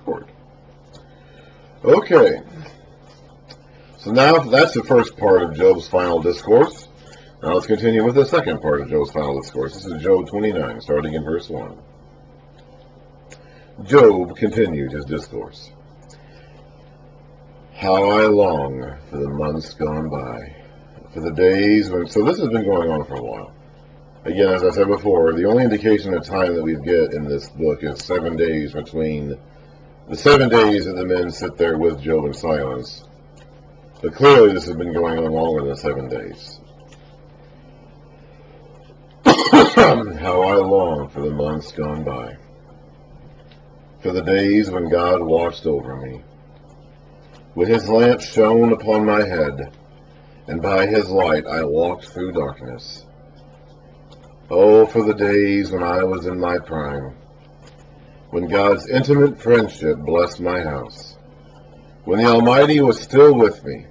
record. Okay, so now that's the first part of Job's final discourse. Now let's continue with the second part of Job's final discourse. This is Job 29, starting in verse 1. Job continued his discourse. How I long for the months gone by, for the days when... So this has been going on for a while. Again, as I said before, the only indication of time that we get in this book is 7 days between the 7 days that the men sit there with Job in silence. But clearly this has been going on longer than 7 days. How I long for the months gone by, for the days when God watched over me, when his lamp shone upon my head, and by his light I walked through darkness. Oh, for the days when I was in my prime, when God's intimate friendship blessed my house, when the Almighty was still with me,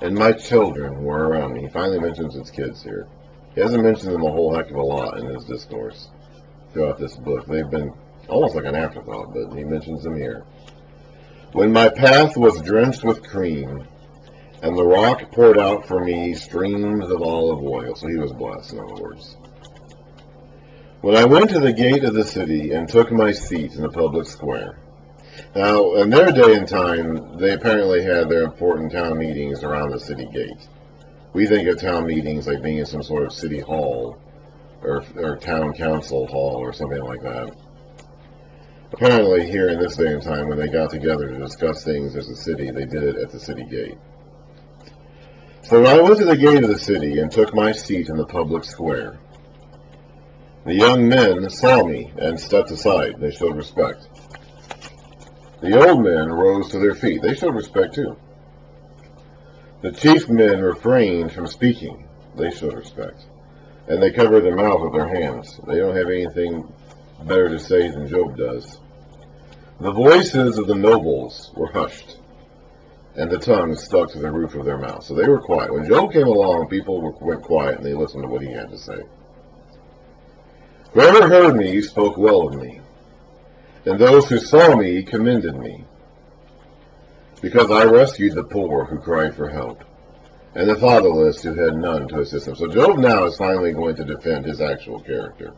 and my children were around me. He finally mentions his kids here. He hasn't mentioned them a whole heck of a lot in his discourse throughout this book. They've been almost like an afterthought, but he mentions them here. When my path was drenched with cream, and the rock poured out for me streams of olive oil. So he was blessed, in other words. When I went to the gate of the city and took my seat in the public square. Now, in their day and time, they apparently had their important town meetings around the city gate. We think of town meetings like being in some sort of city hall or town council hall or something like that. Apparently, here in this day and time, when they got together to discuss things as a city, they did it at the city gate. So I went to the gate of the city and took my seat in the public square. The young men saw me and stepped aside. They showed respect. The old men rose to their feet. They showed respect too. The chief men refrained from speaking. They showed respect. And they covered their mouth with their hands. They don't have anything better to say than Job does. The voices of the nobles were hushed, and the tongues stuck to the roof of their mouth. So they were quiet. When Job came along, people went quiet and they listened to what he had to say. Whoever heard me spoke well of me, and those who saw me commended me, because I rescued the poor who cried for help, and the fatherless who had none to assist them. So Job now is finally going to defend his actual character.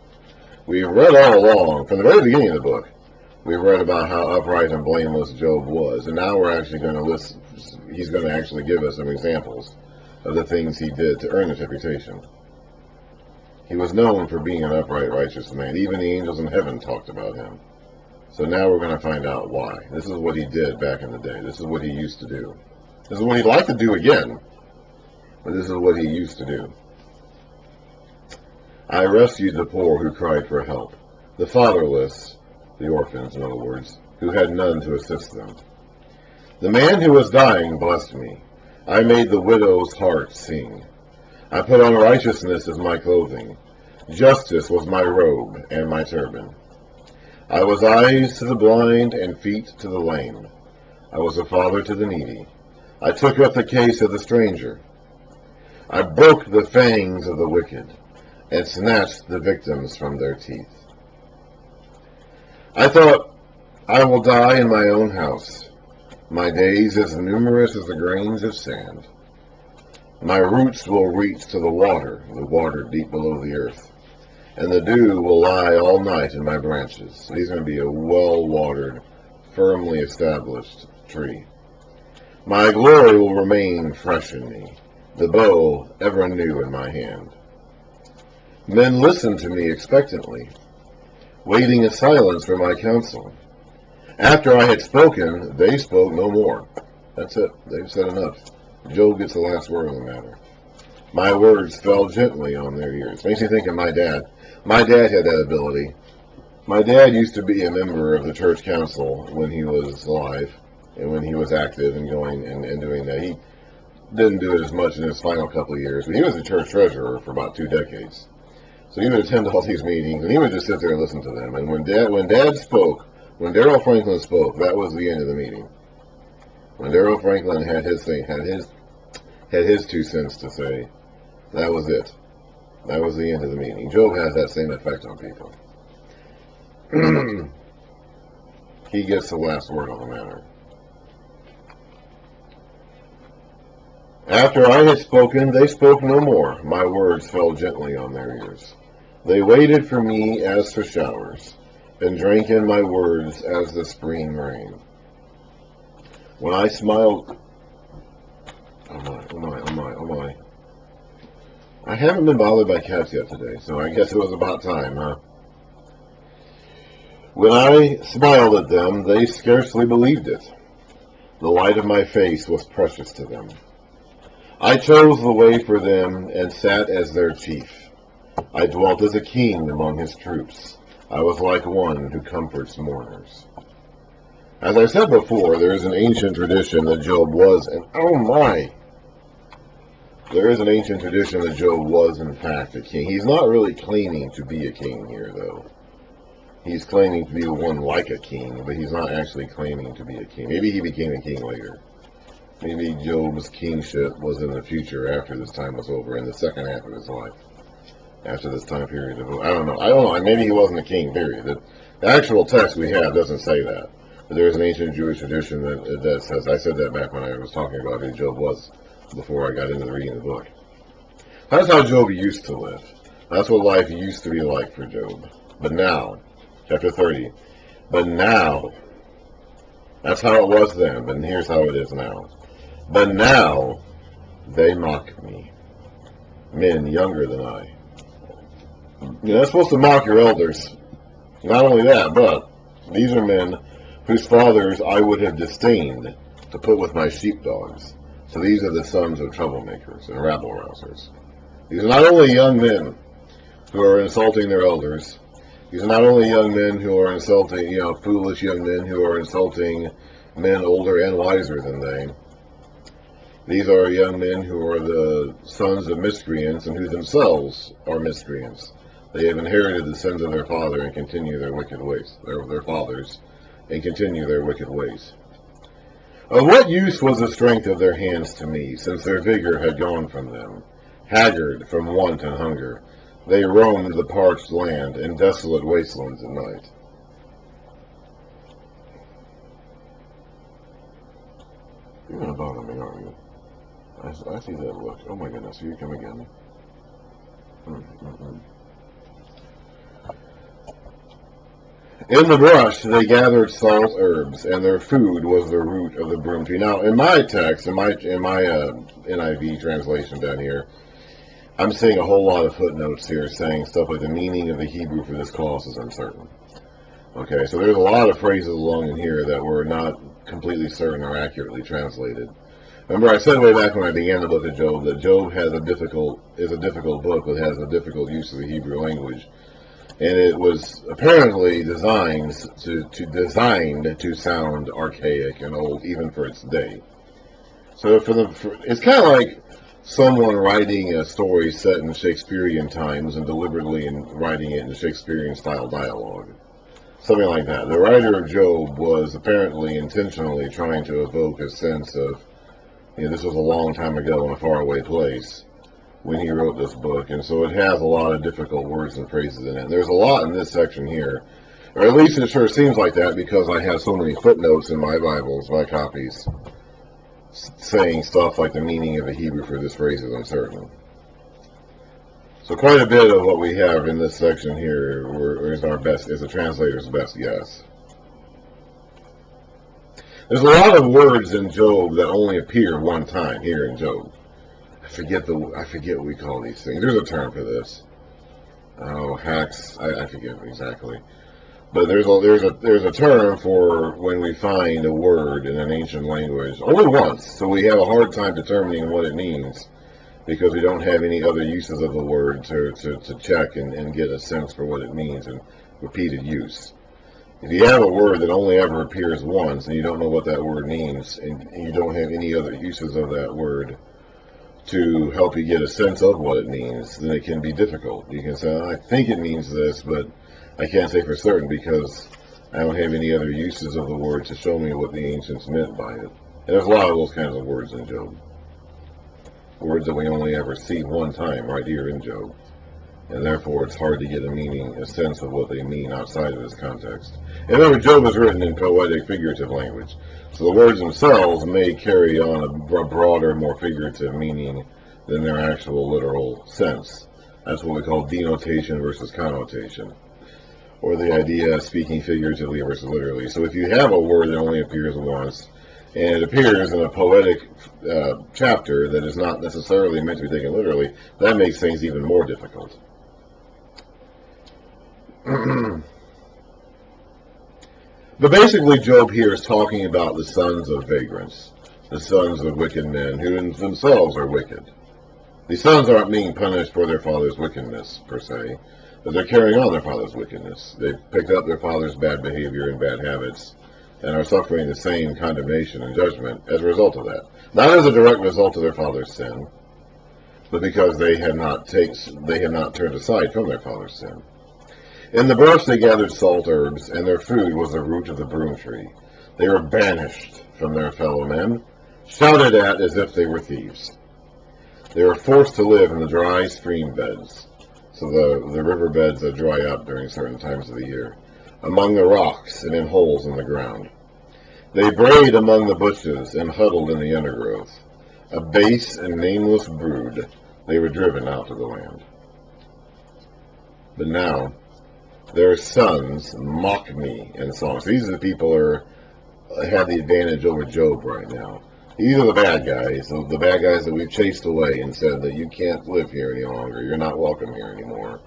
We've read all along, from the very beginning of the book, we've read about how upright and blameless Job was, and now we're actually going to listen. He's going to actually give us some examples of the things he did to earn his reputation. He was known for being an upright, righteous man. Even the angels in heaven talked about him. So now we're going to find out why. This is what he did back in the day. This is what he used to do. This is what he'd like to do again, but this is what he used to do. I rescued the poor who cried for help, the fatherless, the orphans, in other words, who had none to assist them. The man who was dying blessed me. I made the widow's heart sing. I put on righteousness as my clothing. Justice was my robe and my turban. I was eyes to the blind and feet to the lame. I was a father to the needy. I took up the case of the stranger. I broke the fangs of the wicked and snatched the victims from their teeth. I thought, I will die in my own house, my days as numerous as the grains of sand. My roots will reach to the water deep below the earth, and the dew will lie all night in my branches. So he's going to be a well-watered, firmly established tree. My glory will remain fresh in me, the bow ever new in my hand. Men listened to me expectantly, waiting in silence for my counsel. After I had spoken, they spoke no more. That's it. They've said enough. Job gets the last word on the matter. My words fell gently on their ears. Makes me think of my dad. My dad had that ability. My dad used to be a member of the church council when he was alive and when he was active and going and doing that. He didn't do it as much in his final couple of years, but he was the church treasurer for about 2 decades. So he would attend all these meetings, and he would just sit there and listen to them. And when Dad spoke, when Darrell Franklin spoke, that was the end of the meeting. When Darrell Franklin had his thing, had his 2 cents to say, that was it. That was the end of the meeting. Job has that same effect on people. He gets the last word on the matter. After I had spoken, they spoke no more. My words fell gently on their ears. They waited for me as for showers, and drank in my words as the spring rain. When I smiled... Oh my. I haven't been bothered by cats yet today, so I guess it was about time, huh? When I smiled at them, they scarcely believed it. The light of my face was precious to them. I chose the way for them and sat as their chief. I dwelt as a king among his troops. I was like one who comforts mourners. As I said before, there is an ancient tradition that Job was, and oh my! There is an ancient tradition that Job was in fact a king. He's not really claiming to be a king here, though. He's claiming to be one like a king, but he's not actually claiming to be a king. Maybe he became a king later. Maybe Job's kingship was in the future after this time was over, in the second half of his life. After this time period of... I don't know. Maybe he wasn't a king, period. The actual text we have doesn't say that. But there is an ancient Jewish tradition that says... I said that back when I was talking about who Job was, before I got into reading the book. That's how Job used to live. That's what life used to be like for Job. But now, chapter 30, but now, that's how it was then, but here's how it is now. But now, they mock me, men younger than I. You're not supposed to mock your elders. Not only that, but these are men whose fathers I would have disdained to put with my sheepdogs. So these are the sons of troublemakers and rabble-rousers. These are not only young men who are insulting their elders. These are not only young men who are insulting, foolish young men who are insulting men older and wiser than they. These are young men who are the sons of miscreants and who themselves are miscreants. They have inherited the sins of their father and continue their wicked ways, their fathers, and continue their wicked ways. Of what use was the strength of their hands to me, since their vigor had gone from them? Haggard from want and hunger, they roamed the parched land and desolate wastelands at night. You're going to bother me, aren't you? I see that look. Oh my goodness, here you come again. In the brush they gathered salt herbs, and their food was the root of the broom tree. Now, in my text, in my NIV translation down here, I'm seeing a whole lot of footnotes here saying stuff like the meaning of the Hebrew for this clause is uncertain. Okay, so there's a lot of phrases along in here that were not completely certain or accurately translated. Remember, I said way back when I began the book of Job that Job is a difficult book that has a difficult use of the Hebrew language, and it was apparently designed to sound archaic and old, even for its day. So it's kind of like someone writing a story set in Shakespearean times and deliberately writing it in Shakespearean style dialogue. Something like that. The writer of Job was apparently intentionally trying to evoke a sense of, this was a long time ago in a faraway place when he wrote this book, and so it has a lot of difficult words and phrases in it. And there's a lot in this section here, or at least it sure seems like that because I have so many footnotes in my Bibles, my copies, saying stuff like the meaning of the Hebrew for this phrase is uncertain. So quite a bit of what we have in this section here is the translator's best guess. There's a lot of words in Job that only appear one time here in Job. I forget what we call these things. There's a term for this. Oh, hacks. I forget exactly. But there's a term for when we find a word in an ancient language only once, so we have a hard time determining what it means because we don't have any other uses of the word to check and get a sense for what it means in repeated use. If you have a word that only ever appears once and you don't know what that word means and you don't have any other uses of that word to help you get a sense of what it means, then it can be difficult. You can say, I think it means this, but I can't say for certain because I don't have any other uses of the word to show me what the ancients meant by it. And there's a lot of those kinds of words in Job. Words that we only ever see one time right here in Job. and therefore it's hard to get a sense of what they mean outside of this context. And remember, Job is written in poetic, figurative language, so the words themselves may carry on a broader, more figurative meaning than their actual literal sense. That's what we call denotation versus connotation, or the idea of speaking figuratively versus literally. So if you have a word that only appears once, and it appears in a poetic chapter that is not necessarily meant to be taken literally, that makes things even more difficult. But basically, Job here is talking about the sons of vagrants, the sons of wicked men who themselves are wicked. The sons aren't being punished for their father's wickedness, per se, but they're carrying on their father's wickedness. They've picked up their father's bad behavior and bad habits, and are suffering the same condemnation and judgment as a result of that. Not as a direct result of their father's sin, but because they had not turned aside from their father's sin. In the brush they gathered salt herbs, and their food was the root of the broom tree. They were banished from their fellow men, shouted at as if they were thieves. They were forced to live in the dry stream beds, so the river beds that dry up during certain times of the year, among the rocks and in holes in the ground. They brayed among the bushes and huddled in the undergrowth. A base and nameless brood, they were driven out of the land. But now, their sons mock me in songs. These are the people who have the advantage over Job right now. These are the bad guys that we've chased away and said that you can't live here any longer. You're not welcome here anymore.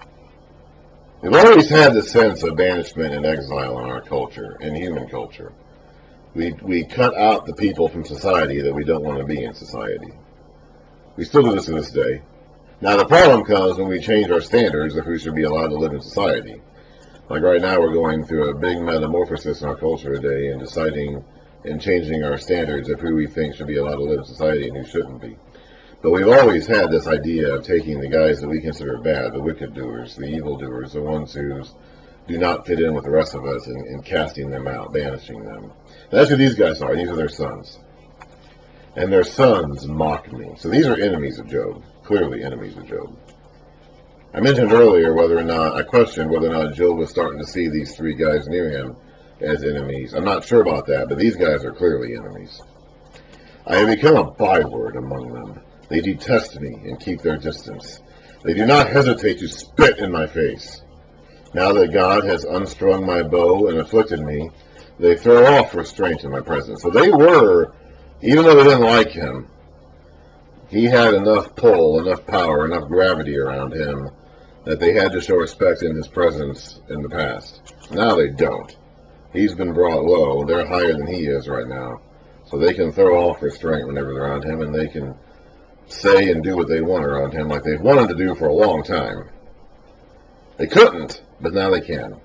We've always had the sense of banishment and exile in our culture, in human culture. We cut out the people from society that we don't want to be in society. We still do this to this day. Now the problem comes when we change our standards of who should be allowed to live in society. Like right now we're going through a big metamorphosis in our culture today and deciding and changing our standards of who we think should be allowed to live in society and who shouldn't be. But we've always had this idea of taking the guys that we consider bad, the wicked doers, the evil doers, the ones who do not fit in with the rest of us, and casting them out, banishing them. That's who these guys are. These are their sons. And their sons mock me. So these are enemies of Job, clearly enemies of Job. I mentioned earlier I questioned whether or not Job was starting to see these three guys near him as enemies. I'm not sure about that, but these guys are clearly enemies. I have become a byword among them. They detest me and keep their distance. They do not hesitate to spit in my face. Now that God has unstrung my bow and afflicted me, they throw off restraint in my presence. So they were, even though they didn't like him, he had enough pull, enough power, enough gravity around him that they had to show respect in his presence in the past. Now they don't. He's been brought low. They're higher than he is right now. So they can throw off restraint whenever they're around him, and they can say and do what they want around him like they've wanted to do for a long time. They couldn't, but now they can.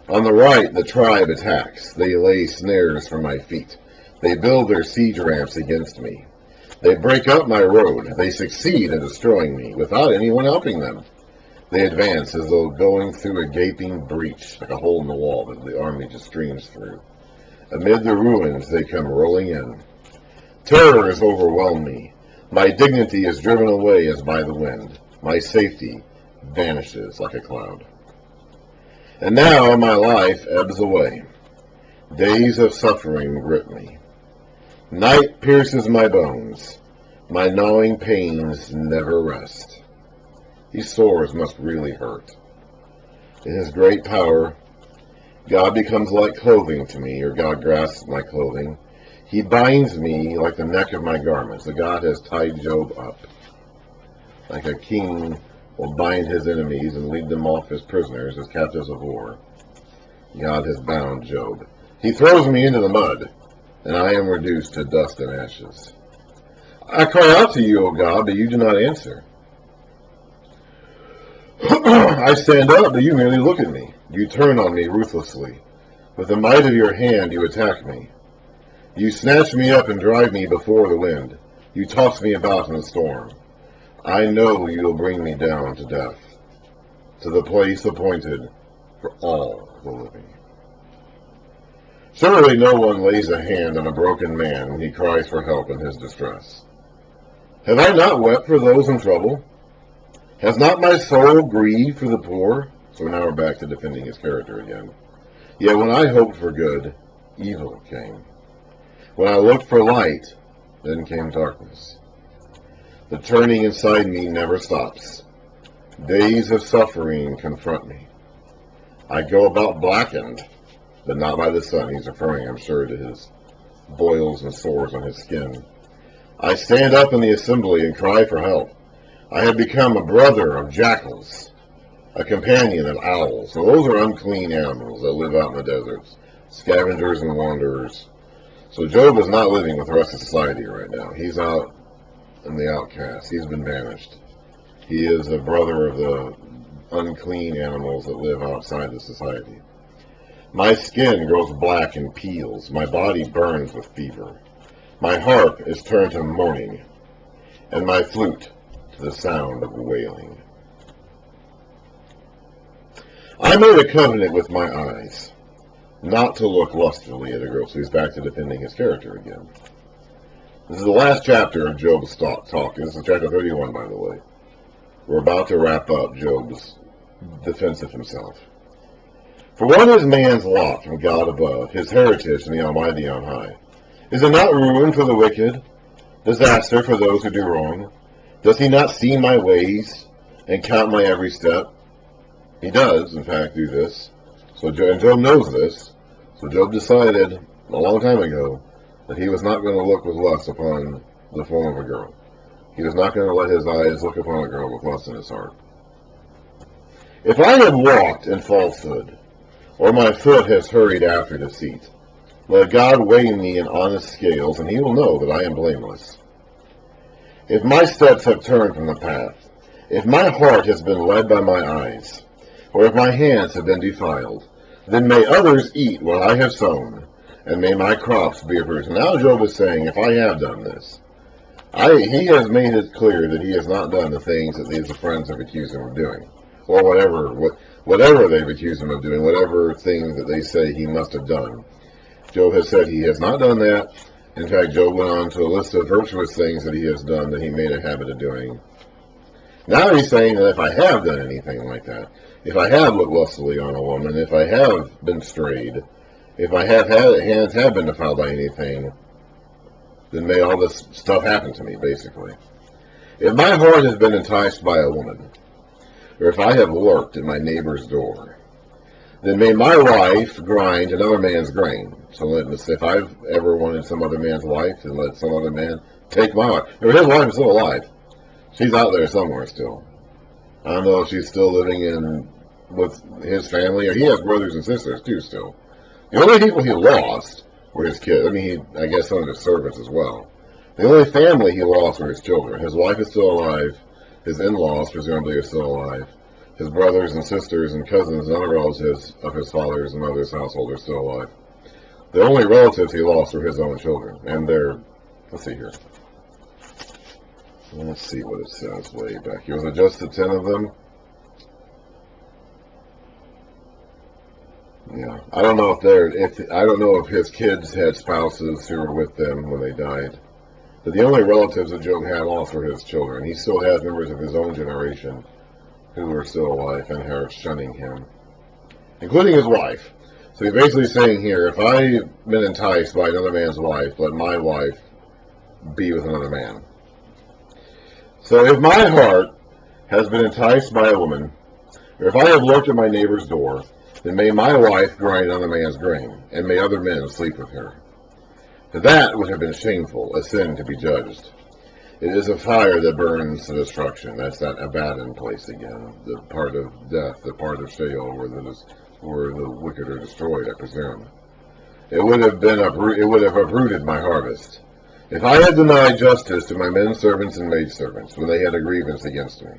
On the right, the tribe attacks. They lay snares for my feet. They build their siege ramps against me. They break up my road. They succeed in destroying me without anyone helping them. They advance as though going through a gaping breach, like a hole in the wall that the army just streams through. Amid the ruins, they come rolling in. Terror has overwhelmed me. My dignity is driven away as by the wind. My safety vanishes like a cloud. And now my life ebbs away. Days of suffering grip me. Night pierces my bones. My gnawing pains never rest. These sores must really hurt. In his great power, God becomes like clothing to me, or God grasps my clothing. He binds me like the neck of my garments. The God has tied Job up. Like a king will bind his enemies and lead them off as prisoners, as captives of war. God has bound Job. He throws me into the mud, and I am reduced to dust and ashes. I cry out to you, O God, but you do not answer. I stand up, but you merely look at me. You turn on me ruthlessly. With the might of your hand you attack me. You snatch me up and drive me before the wind. You toss me about in the storm. I know you will bring me down to death, to the place appointed for all the living. Surely no one lays a hand on a broken man when he cries for help in his distress. Have I not wept for those in trouble? Has not my soul grieved for the poor? So now we're back to defending his character again. Yet when I hoped for good, evil came. When I looked for light, then came darkness. The turning inside me never stops. Days of suffering confront me. I go about blackened, but not by the sun. He's referring, I'm sure, to his boils and sores on his skin. I stand up in the assembly and cry for help. I have become a brother of jackals, a companion of owls. So those are unclean animals that live out in the deserts, scavengers and wanderers. So Job is not living with the rest of society right now. He's out in the outcast. He's been banished. He is a brother of the unclean animals that live outside the society. My skin grows black and peels. My body burns with fever. My harp is turned to mourning, and my flute to the sound of wailing. I made a covenant with my eyes, not to look lustfully at a girl. So he's back to defending his character again. This is the last chapter of Job's talk. This is chapter 31, by the way. We're about to wrap up Job's defense of himself. For what is man's lot from God above, his heritage from the Almighty on high? Is it not ruin for the wicked, disaster for those who do wrong? Does he not see my ways and count my every step? He does, in fact, do this. And Job knows this. So Job decided a long time ago that he was not going to look with lust upon the form of a girl. He was not going to let his eyes look upon a girl with lust in his heart. If I have walked in falsehood, or my foot has hurried after deceit, let God weigh me in honest scales, and he will know that I am blameless. If my steps have turned from the path, if my heart has been led by my eyes, or if my hands have been defiled, then may others eat what I have sown, and may my crops be uprooted. Now Job is saying, if I have done this, he has made it clear that he has not done the things that his friends have accused him of doing, or whatever they've accused him of doing, whatever things that they say he must have done. Job has said he has not done that. In fact, Job went on to a list of virtuous things that he has done that he made a habit of doing. Now he's saying that if I have done anything like that, if I have looked lustfully on a woman, if I have been strayed, if I have had hands have been defiled by anything, then may all this stuff happen to me, basically. If my heart has been enticed by a woman, or if I have lurked at my neighbor's door, then may my wife grind another man's grain. So if I've ever wanted some other man's wife, then let some other man take my wife. Or his wife is still alive. She's out there somewhere still. I don't know if she's still living with his family, or he has brothers and sisters too still. The only people he lost were his kids. I guess some of his servants as well. The only family he lost were his children. His wife is still alive. His in-laws presumably are still alive. His brothers and sisters and cousins and other relatives of his father's and mother's household are still alive. The only relatives he lost were his own children. And let's see here. Let's see what it says way back here. Was it just the 10 of them? Yeah. I don't know if his kids had spouses who were with them when they died. But the only relatives that Job had lost were his children. He still has members of his own generation who are still alive and are shunning him, including his wife. So he's basically saying here, if I've been enticed by another man's wife, let my wife be with another man. So if my heart has been enticed by a woman, or if I have looked at my neighbor's door, then may my wife grind another man's grain, and may other men sleep with her. For that would have been shameful, a sin to be judged. It is a fire that burns to destruction. That's that Abaddon place again, the part of death, the part of Sheol where the wicked are destroyed, I presume. It would have uprooted my harvest. If I had denied justice to my men servants and maid servants when they had a grievance against me,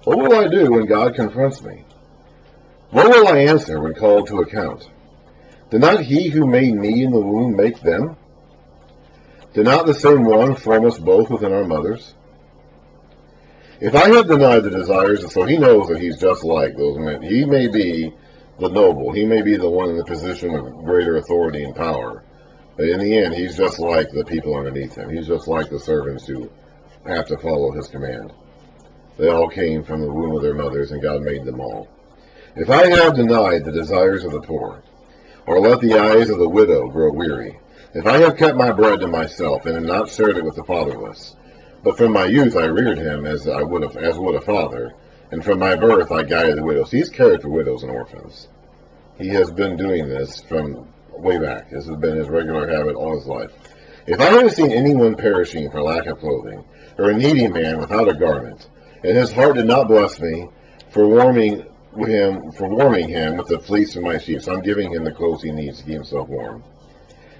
what will I do when God confronts me? What will I answer when called to account? Did not he who made me in the womb make them? Did not the same one form us both within our mothers? If I have denied the desires, so he knows that he's just like those men. He may be the noble. He may be the one in the position of greater authority and power. But in the end, he's just like the people underneath him. He's just like the servants who have to follow his command. They all came from the womb of their mothers, and God made them all. If I have denied the desires of the poor, or let the eyes of the widow grow weary, if I have kept my bread to myself, and have not shared it with the fatherless, but from my youth I reared him as would a father, and from my birth I guided the widows. He's cared for widows and orphans. He has been doing this from way back. This has been his regular habit all his life. If I have seen anyone perishing for lack of clothing, or a needy man without a garment, and his heart did not bless me for warming him with the fleece of my sheep, so I'm giving him the clothes he needs to keep himself warm.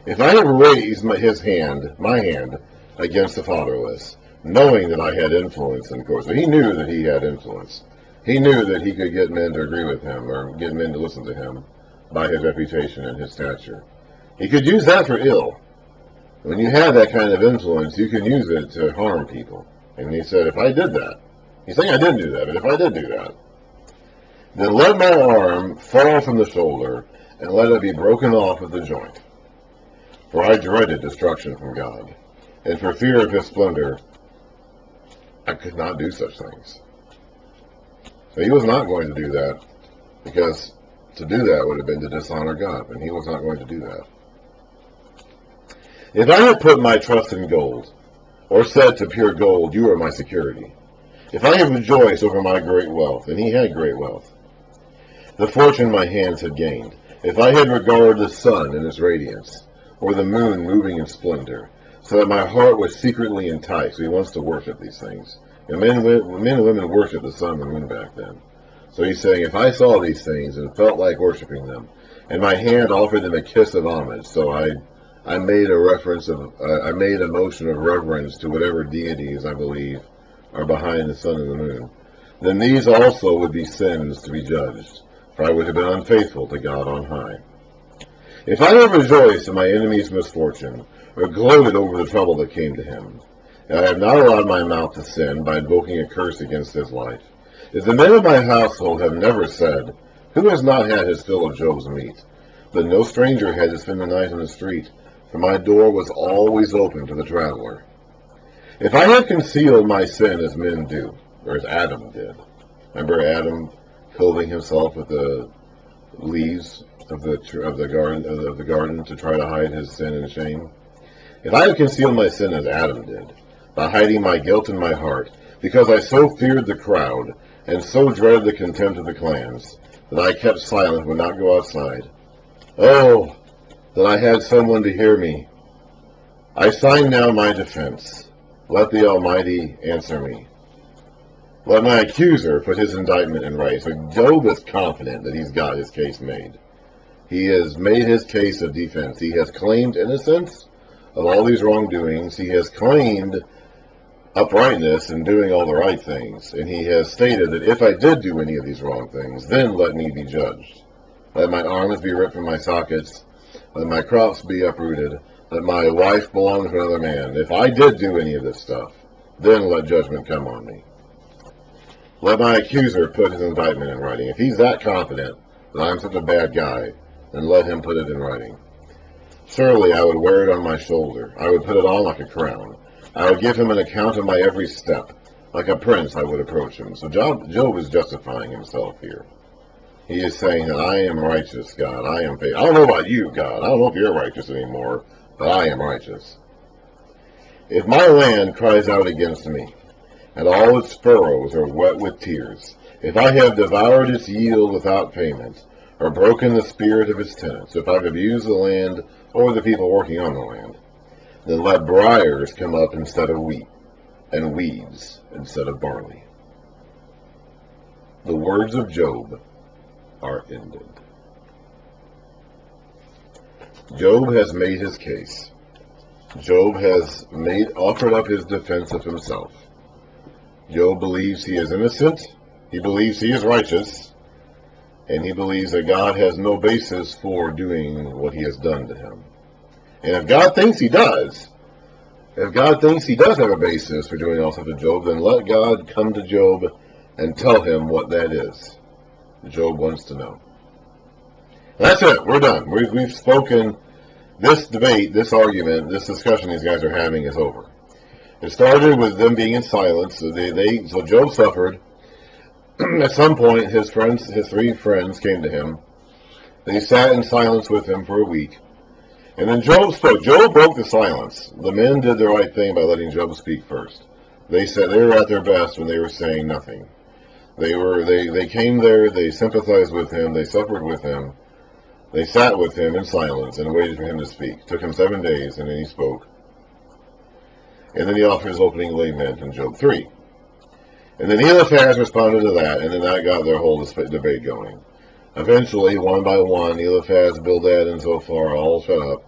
If I have raised my hand, against the fatherless, knowing that I had influence in court. So he knew that he had influence. He knew that he could get men to agree with him, or get men to listen to him, by his reputation and his stature. He could use that for ill. When you have that kind of influence, you can use it to harm people. And he said, if I did that, he's saying I didn't do that, but if I did do that, then let my arm fall from the shoulder, and let it be broken off at the joint. For I dreaded destruction from God, and for fear of his splendor, I could not do such things. So he was not going to do that, because to do that would have been to dishonor God, and he was not going to do that. If I had put my trust in gold, or said to pure gold, you are my security, if I had rejoiced over my great wealth, and he had great wealth, the fortune my hands had gained, if I had regarded the sun in its radiance, or the moon moving in splendor, so that my heart was secretly enticed. So he wants to worship these things. And men and women worshiped the sun and the moon back then. So he's saying, if I saw these things and felt like worshiping them, and my hand offered them a kiss of homage, so I made a motion of reverence to whatever deities I believe are behind the sun and the moon, then these also would be sins to be judged, for I would have been unfaithful to God on high. If I had rejoiced in my enemy's misfortune, or gloated over the trouble that came to him, and I have not allowed my mouth to sin by invoking a curse against his life, if the men of my household have never said, who has not had his fill of Job's meat? But no stranger had to spend the night on the street, for my door was always open to the traveler. If I have concealed my sin as men do, or as Adam did, remember Adam clothing himself with the leaves of the garden to try to hide his sin and shame? If I have concealed my sin as Adam did, by hiding my guilt in my heart, because I so feared the crowd, and so dreaded the contempt of the clans, that I kept silent, would not go outside. Oh, that I had someone to hear me. I sign now my defense. Let the Almighty answer me. Let my accuser put his indictment in writing. So Job is confident that he's got his case made. He has made his case of defense. He has claimed innocence of all these wrongdoings. He has claimed uprightness and doing all the right things. And he has stated that if I did do any of these wrong things, then let me be judged. Let my arms be ripped from my sockets. Let my crops be uprooted. Let my wife belong to another man. If I did do any of this stuff, then let judgment come on me. Let my accuser put his indictment in writing. If he's that confident that I'm such a bad guy, then let him put it in writing. Surely I would wear it on my shoulder. I would put it on like a crown. I would give him an account of my every step. Like a prince I would approach him. So Job is justifying himself here. He is saying that I am righteous, God. I am faithful. I don't know about you, God. I don't know if you're righteous anymore, but I am righteous. If my land cries out against me, and all its furrows are wet with tears, if I have devoured its yield without payment, or broken the spirit of its tenants, if I've abused the land or the people working on the land, then let briars come up instead of wheat, and weeds instead of barley. The words of Job are ended. Job has made his case. Job has offered up his defense of himself. Job believes he is innocent, he believes he is righteous, and he believes that God has no basis for doing what he has done to him. And if God thinks he does have a basis for doing all stuff to Job, then let God come to Job and tell him what that is. Job wants to know. That's it. We're done. We've spoken. This debate, this argument, this discussion these guys are having is over. It started with them being in silence. So Job suffered. At some point, his three friends came to him. They sat in silence with him for a week. And then Job spoke. Job broke the silence. The men did the right thing by letting Job speak first. They said they were at their best when they were saying nothing. They came there, they sympathized with him, they suffered with him, they sat with him in silence and waited for him to speak. It took him 7 days, and then he spoke. And then he offered his opening lament in Job 3. And then Eliphaz responded to that, and then that got their whole debate going. Eventually, one by one, Eliphaz, Bildad, and Zophar all shut up.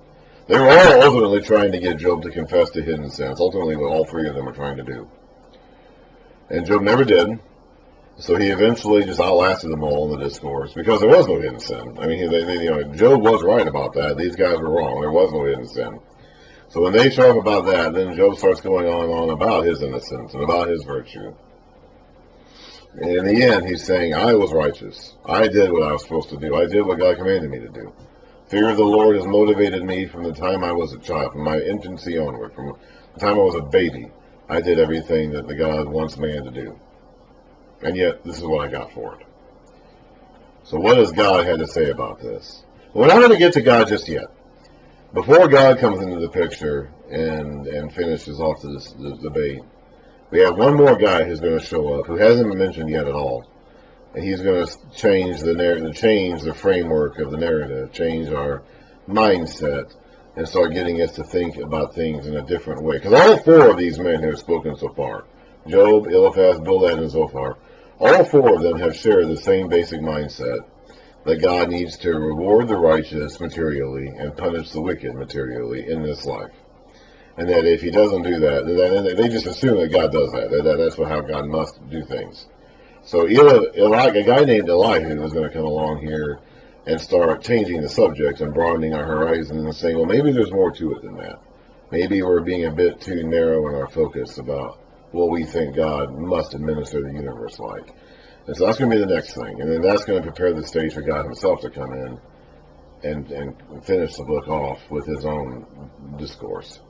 They were all ultimately trying to get Job to confess to hidden sins. Ultimately, what all three of them were trying to do. And Job never did. So he eventually just outlasted them all in the discourse, because there was no hidden sin. I mean, Job was right about that. These guys were wrong. There was no hidden sin. So when they show up about that, then Job starts going on about his innocence and about his virtue. And in the end, he's saying, I was righteous. I did what I was supposed to do. I did what God commanded me to do. Fear of the Lord has motivated me from the time I was a child, from my infancy onward, from the time I was a baby. I did everything that the God wants man to do. And yet, this is what I got for it. So what does God have to say about this? Well, we're not going to get to God just yet. Before God comes into the picture and finishes off this debate, we have one more guy who's going to show up who hasn't been mentioned yet at all. And he's going to change the narrative, change the framework of the narrative, change our mindset, and start getting us to think about things in a different way. Because all four of these men who have spoken so far, Job, Eliphaz, Bildad, and Zophar, all four of them have shared the same basic mindset, that God needs to reward the righteous materially and punish the wicked materially in this life. And that if he doesn't do that, they just assume that God does that. That's how God must do things. So a guy named Elihu is going to come along here and start changing the subject and broadening our horizon and saying, well, maybe there's more to it than that. Maybe we're being a bit too narrow in our focus about what we think God must administer the universe like. And so that's going to be the next thing. And then that's going to prepare the stage for God himself to come in and finish the book off with his own discourse.